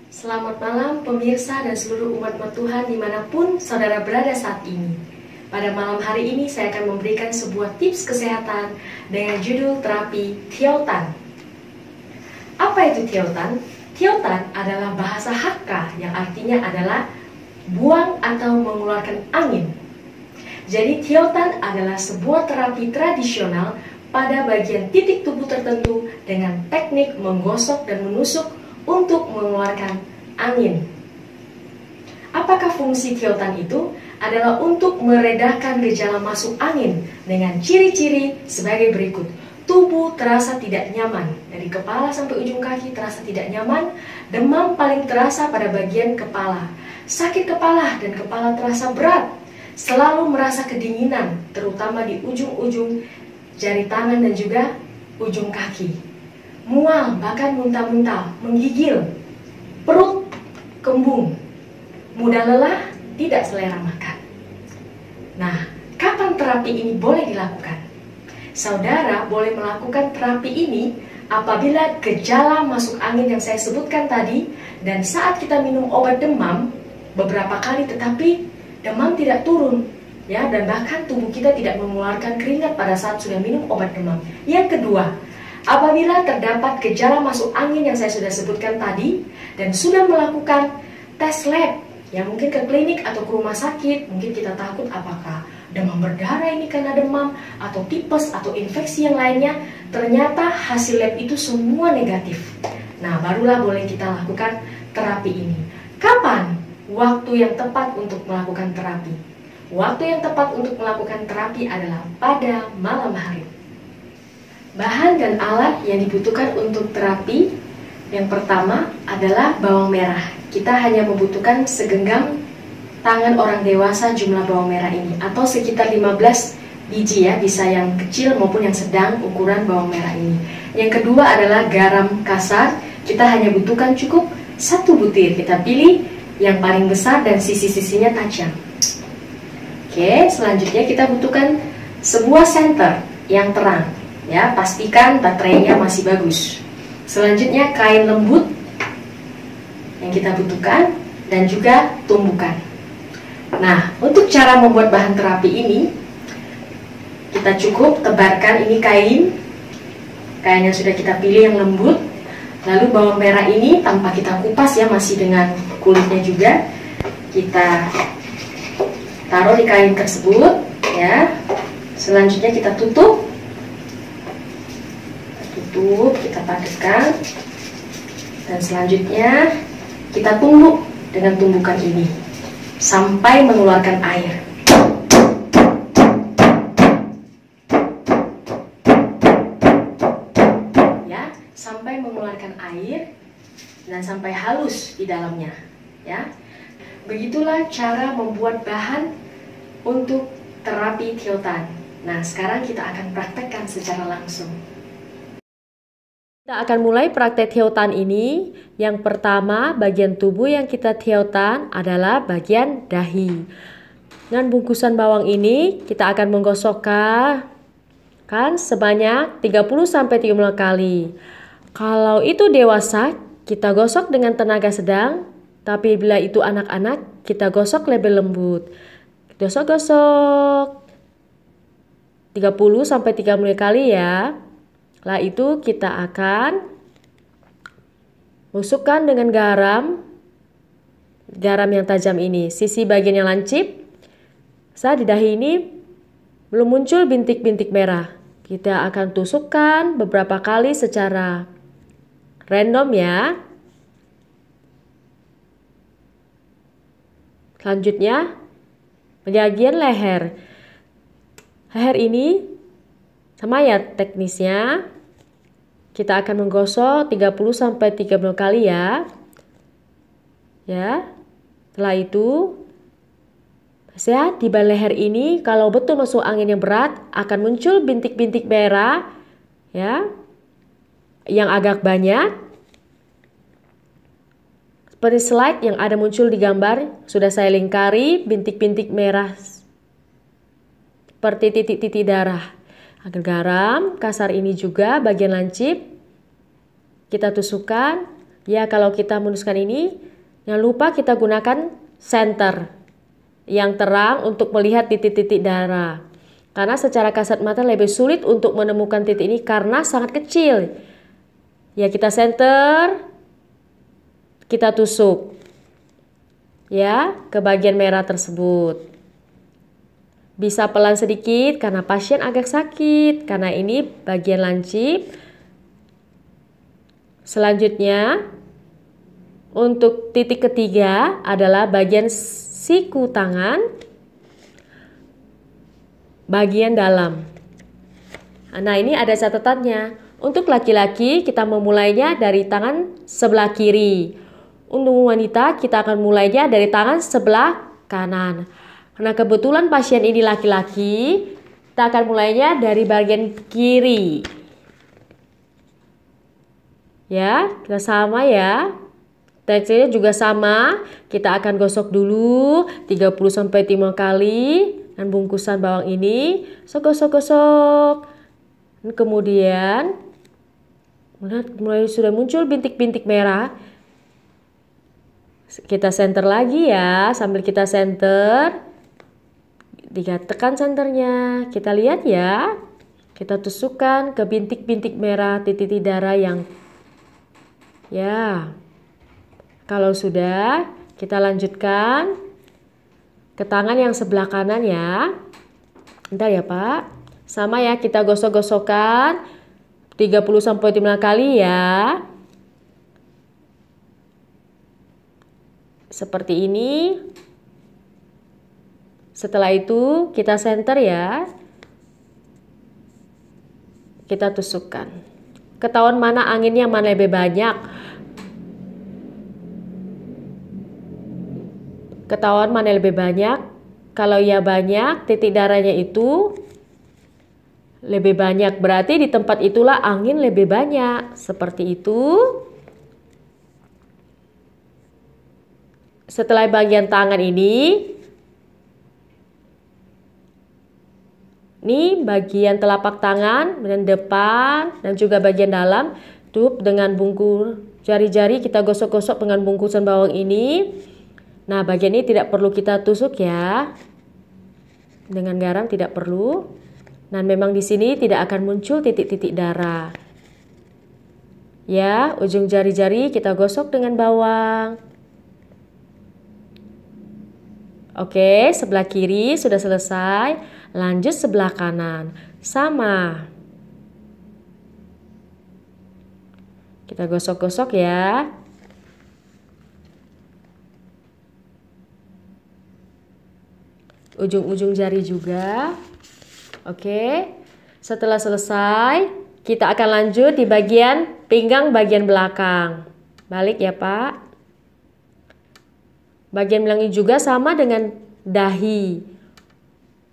Selamat malam pemirsa dan seluruh umat Tuhan dimanapun saudara berada saat ini. Pada malam hari ini saya akan memberikan sebuah tips kesehatan dengan judul terapi Thiotan. Apa itu Thiotan? Thiotan adalah bahasa Hakka yang artinya adalah buang atau mengeluarkan angin. Jadi Thiotan adalah sebuah terapi tradisional pada bagian titik tubuh tertentu dengan teknik menggosok dan menusuk untuk mengeluarkan angin. Apakah fungsi Thiotan itu? Adalah untuk meredakan gejala masuk angin dengan ciri-ciri sebagai berikut. Tubuh terasa tidak nyaman, dari kepala sampai ujung kaki terasa tidak nyaman. Demam paling terasa pada bagian kepala. Sakit kepala dan kepala terasa berat. Selalu merasa kedinginan, terutama di ujung-ujung jari tangan dan juga ujung kaki. Mual, bahkan muntah-muntah, menggigil, perut kembung, mudah lelah, tidak selera makan. Nah, kapan terapi ini boleh dilakukan? Saudara boleh melakukan terapi ini apabila gejala masuk angin yang saya sebutkan tadi, dan saat kita minum obat demam beberapa kali tetapi demam tidak turun, ya, dan bahkan tubuh kita tidak mengeluarkan keringat pada saat sudah minum obat demam. Yang kedua, apabila terdapat gejala masuk angin yang saya sudah sebutkan tadi dan sudah melakukan tes lab, ya mungkin ke klinik atau ke rumah sakit, mungkin kita takut apakah demam berdarah ini karena demam atau tipes atau infeksi yang lainnya, ternyata hasil lab itu semua negatif. Nah, barulah boleh kita lakukan terapi ini. Kapan waktu yang tepat untuk melakukan terapi? Waktu yang tepat untuk melakukan terapi adalah pada malam hari. Bahan dan alat yang dibutuhkan untuk terapi, yang pertama adalah bawang merah. Kita hanya membutuhkan segenggam tangan orang dewasa jumlah bawang merah ini, atau sekitar 15 biji, ya, bisa yang kecil maupun yang sedang ukuran bawang merah ini. Yang kedua adalah garam kasar. Kita hanya butuhkan cukup 1 butir. Kita pilih yang paling besar dan sisi-sisinya tajam. Oke, selanjutnya kita butuhkan sebuah senter yang terang, ya, pastikan baterainya masih bagus. Selanjutnya kain lembut yang kita butuhkan dan juga tumbukan. Nah, untuk cara membuat bahan terapi ini, kita cukup tebarkan ini kain yang sudah kita pilih yang lembut. Lalu bawang merah ini tanpa kita kupas, ya, masih dengan kulitnya juga, kita taruh di kain tersebut, ya. Selanjutnya kita tutup, kita padatkan, dan selanjutnya kita tumbuk dengan tumbukan ini sampai mengeluarkan air. Ya, sampai mengeluarkan air dan sampai halus di dalamnya, ya. Begitulah cara membuat bahan untuk terapi Thiotan. Nah, sekarang kita akan praktekkan secara langsung. Kita akan mulai praktek Thiotan ini. Yang pertama, bagian tubuh yang kita Thiotan adalah bagian dahi. Dengan bungkusan bawang ini, kita akan menggosokkan sebanyak 30-30 kali. Kalau itu dewasa, kita gosok dengan tenaga sedang. Tapi bila itu anak-anak, kita gosok lebih lembut. Gosok-gosok 30-30 kali, ya. Setelah itu kita akan masukkan dengan garam yang tajam ini. Sisi bagian yang lancip, saat di dahi ini belum muncul bintik-bintik merah. Kita akan tusukkan beberapa kali secara random, ya. Selanjutnya, bagian leher. Leher ini sama, ya, teknisnya. Kita akan menggosok 30-30 kali, ya. Ya. Setelah itu, ya, di leher ini kalau betul masuk angin yang berat akan muncul bintik-bintik merah, ya, yang agak banyak. Seperti slide yang ada muncul di gambar, sudah saya lingkari bintik-bintik merah seperti titik-titik darah. Garam kasar ini juga bagian lancip kita tusukkan Ya, kalau kita menuliskan ini, jangan lupa kita gunakan center yang terang untuk melihat titik-titik darah. Karena secara kasat mata lebih sulit untuk menemukan titik ini karena sangat kecil. Ya, kita center, kita tusuk ya ke bagian merah tersebut. Bisa pelan sedikit karena pasien agak sakit, karena ini bagian lancip. Selanjutnya, untuk titik ketiga adalah bagian siku tangan, bagian dalam. Nah, ini ada catatannya. Untuk laki-laki kita memulainya dari tangan sebelah kiri. Untuk wanita kita akan mulainya dari tangan sebelah kanan. Karena kebetulan pasien ini laki-laki, kita akan mulainya dari bagian kiri. Ya, kita sama ya. Teksturnya juga sama. Kita akan gosok dulu 30-5 kali dan bungkusan bawang ini. Gosok-gosok. Kemudian mulai sudah muncul bintik-bintik merah. Kita center lagi ya, sambil kita center. Tekan senternya. Kita lihat ya. Kita tusukkan ke bintik-bintik merah, titik-titik darah yang ya. Kalau sudah, kita lanjutkan ke tangan yang sebelah kanan ya. Bentar ya Pak. Sama ya, kita gosok-gosokkan 30-5 kali ya. Seperti ini. Setelah itu kita center ya. Kita tusukkan. Ketahuan mana anginnya, mana lebih banyak. Ketahuan mana lebih banyak. Kalau ya banyak, titik darahnya itu lebih banyak. Berarti di tempat itulah angin lebih banyak. Seperti itu. Setelah bagian tangan ini bagian telapak tangan dan depan dan juga bagian dalam. Tuh dengan bungkus jari-jari kita gosok-gosok dengan bungkusan bawang ini. Nah, bagian ini tidak perlu kita tusuk ya. Dengan garam tidak perlu. Dan memang di sini tidak akan muncul titik-titik darah. Ya, ujung jari-jari kita gosok dengan bawang. Oke, sebelah kiri sudah selesai. Lanjut sebelah kanan. Sama. Kita gosok-gosok ya. Ujung-ujung jari juga. Oke. Setelah selesai, kita akan lanjut di bagian pinggang bagian belakang. Balik ya, Pak. Bagian belakang juga sama dengan dahi.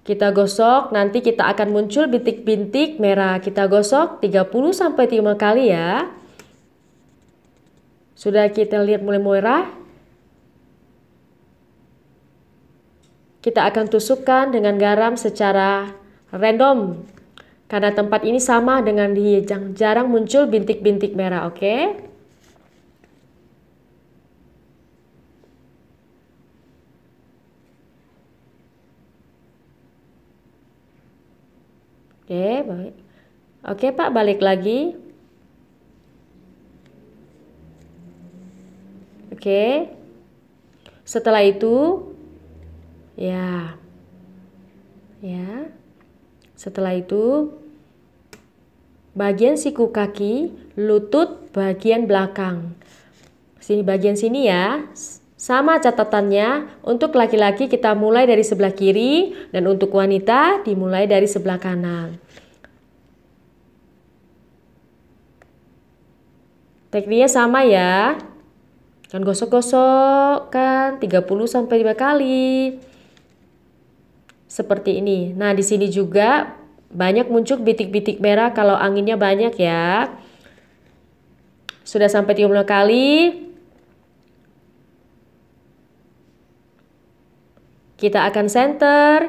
Kita gosok, nanti kita akan muncul bintik-bintik merah. Kita gosok 30-5 kali ya. Sudah kita lihat mulai merah. Kita akan tusukkan dengan garam secara random. Karena tempat ini sama dengan di jarang muncul bintik-bintik merah, oke? Oke, baik. Oke, Pak, balik lagi. Oke. Setelah itu ya. Setelah itu bagian siku kaki, lutut bagian belakang. Sini bagian sini ya. Sama catatannya, untuk laki-laki kita mulai dari sebelah kiri dan untuk wanita dimulai dari sebelah kanan. Tekniknya sama ya. Kan gosok-gosok kan 30-5 kali. Seperti ini. Nah, di sini juga banyak muncul bintik-bintik merah kalau anginnya banyak ya. Sudah sampai 30 kali. Kita akan center.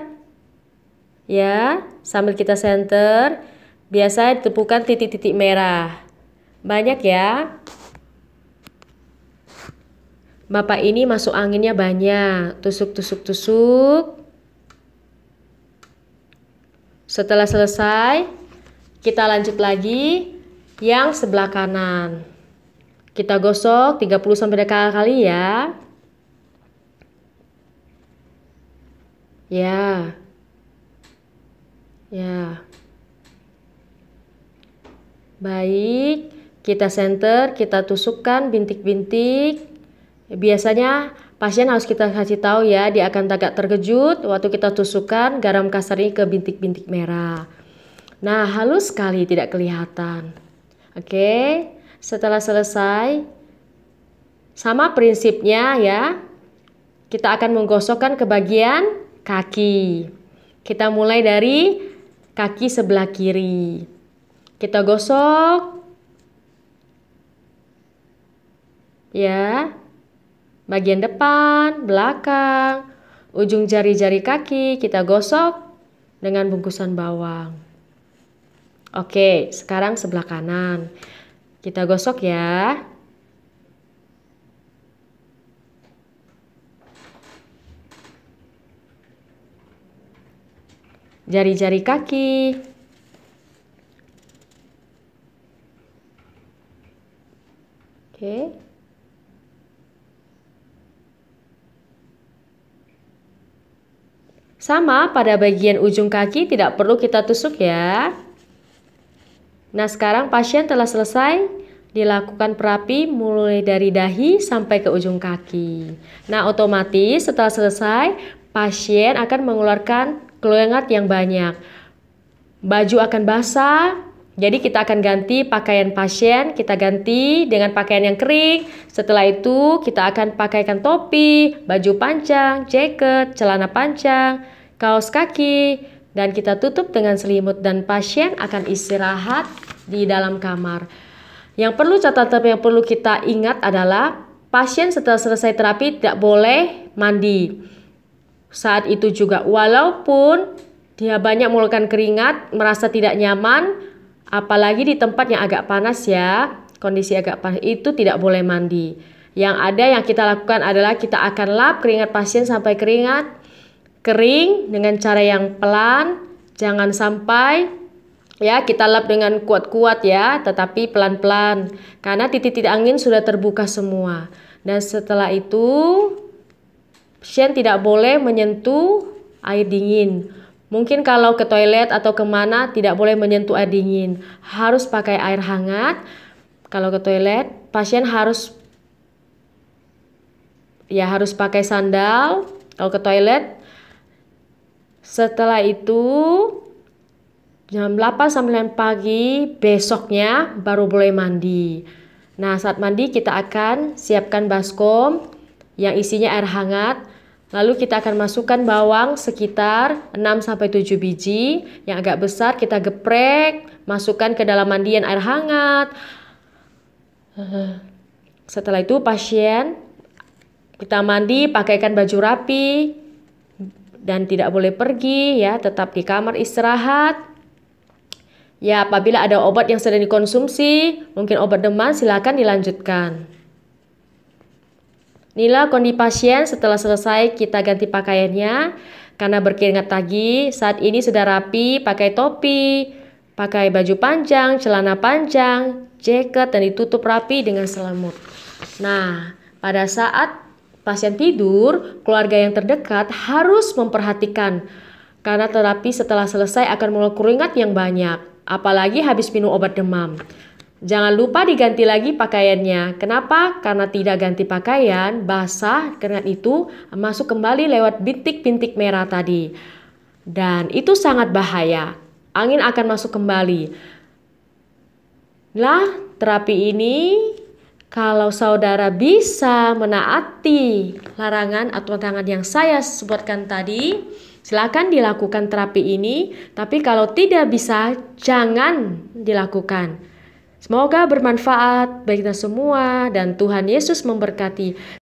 Ya, sambil kita center, biasa ditemukan titik-titik merah. Banyak ya. Bapak ini masuk anginnya banyak. Tusuk, tusuk, tusuk. Setelah selesai, kita lanjut lagi yang sebelah kanan. Kita gosok 30-40 kali ya. Ya. Ya. Baik, kita center, kita tusukkan bintik-bintik. Biasanya pasien harus kita kasih tahu ya, dia akan agak terkejut waktu kita tusukkan garam kasar ini ke bintik-bintik merah. Nah, halus sekali, tidak kelihatan. Oke, setelah selesai, sama prinsipnya ya, kita akan menggosokkan ke bagian kaki. Kita mulai dari kaki sebelah kiri. Kita gosok. Ya. Bagian depan, belakang, ujung jari-jari kaki kita gosok dengan bungkusan bawang. Oke, sekarang sebelah kanan. Kita gosok ya. Jari-jari kaki. Oke. Sama pada bagian ujung kaki tidak perlu kita tusuk ya. Nah, sekarang pasien telah selesai dilakukan terapi mulai dari dahi sampai ke ujung kaki. Nah, otomatis setelah selesai pasien akan mengeluarkan keringat yang banyak. Baju akan basah, jadi kita akan ganti pakaian pasien, kita ganti dengan pakaian yang kering. Setelah itu kita akan pakaikan topi, baju panjang, jaket, celana panjang, kaos kaki, dan kita tutup dengan selimut dan pasien akan istirahat di dalam kamar. Yang perlu catatan yang perlu kita ingat adalah pasien setelah selesai terapi tidak boleh mandi. Saat itu juga walaupun dia banyak mengeluarkan keringat, merasa tidak nyaman, apalagi di tempat yang agak panas ya, kondisi agak panas itu tidak boleh mandi. Yang ada yang kita lakukan adalah kita akan lap keringat pasien sampai keringat kering dengan cara yang pelan, jangan sampai ya kita lap dengan kuat-kuat ya, tetapi pelan-pelan karena titik-titik angin sudah terbuka semua. Dan setelah itu pasien tidak boleh menyentuh air dingin. Mungkin kalau ke toilet atau kemana tidak boleh menyentuh air dingin, harus pakai air hangat. Kalau ke toilet pasien harus pakai sandal kalau ke toilet. Setelah itu jam 8-9 pagi besoknya baru boleh mandi. Nah, saat mandi kita akan siapkan baskom yang isinya air hangat. Lalu kita akan masukkan bawang sekitar 6-7 biji yang agak besar, kita geprek, masukkan ke dalam mandian air hangat. Setelah itu pasien kita mandi, pakaikan baju rapi dan tidak boleh pergi ya, tetap di kamar istirahat. Ya, apabila ada obat yang sedang dikonsumsi, mungkin obat demam, silakan dilanjutkan. Inilah kondisi pasien setelah selesai kita ganti pakaiannya karena berkeringat lagi. Saat ini sudah rapi, pakai topi, pakai baju panjang, celana panjang, jaket, dan ditutup rapi dengan selimut. Nah, pada saat pasien tidur, keluarga yang terdekat harus memperhatikan karena terapi setelah selesai akan mengeluarkan keringat yang banyak, apalagi habis minum obat demam. Jangan lupa diganti lagi pakaiannya. Kenapa? Karena tidak ganti pakaian, basah, keringat itu masuk kembali lewat bintik-bintik merah tadi. Dan itu sangat bahaya. Angin akan masuk kembali. Nah, terapi ini kalau saudara bisa menaati larangan atau tangan yang saya sebutkan tadi, silakan dilakukan terapi ini. Tapi kalau tidak bisa, jangan dilakukan. Semoga bermanfaat bagi kita semua dan Tuhan Yesus memberkati.